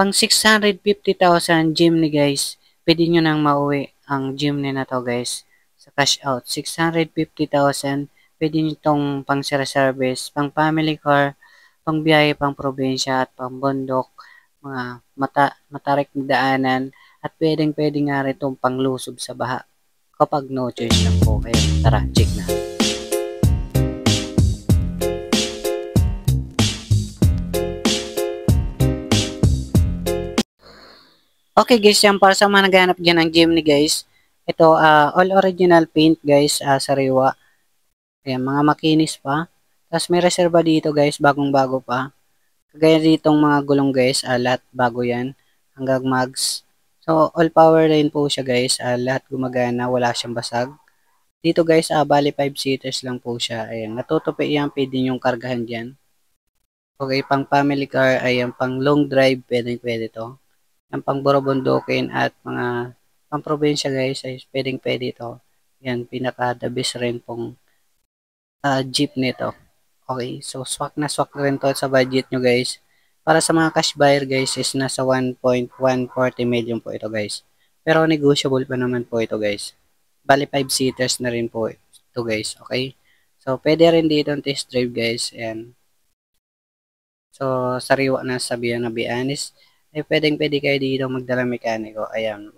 Pang 650,000 Jimny guys, pwede nyo nang mauwi ang Jimny na to guys sa cash out. 650,000, pwede nyo itong pang service, pang family car, pang biyahe, pang probinsya at pang bundok, mga matarik na daanan at pwedeng nga rin itong panglusob sa baha kapag no choice lang po kayo. Tara, check na. Okay guys, yan para sa mga naghahanap dyan ng Jimny guys. Ito, all original paint guys, sariwa. Ayan, mga makinis pa. Tapos may reserva dito guys, bagong-bago pa. Kagaya ditong mga gulong guys, lahat bago yan. Hanggang mags. So, all power line po siya guys. Lahat gumagana, wala siyang basag. Dito guys, bali 5 seaters lang po siya. Ayan, natutupi yan, pwede yung kargahan dyan. Okay, pang family car, ayan, pang long drive, pwede to. Ang pang burobondokin at mga pang probinsya guys, ay pwede ito. Yan, pinaka the best rin pong jeep nito. Okay, so swak na rin to sa budget nyo guys. Para sa mga cash buyer guys is nasa 1.140 million po ito guys. Pero negotiable pa naman po ito guys. Bali 5 seaters na rin po ito guys, okay? So pwede rin dito ang test drive guys. Ayan. So sariwa na sabihan na Bianis. Eh pwede kayo dito magdala mekaniko. Ayan,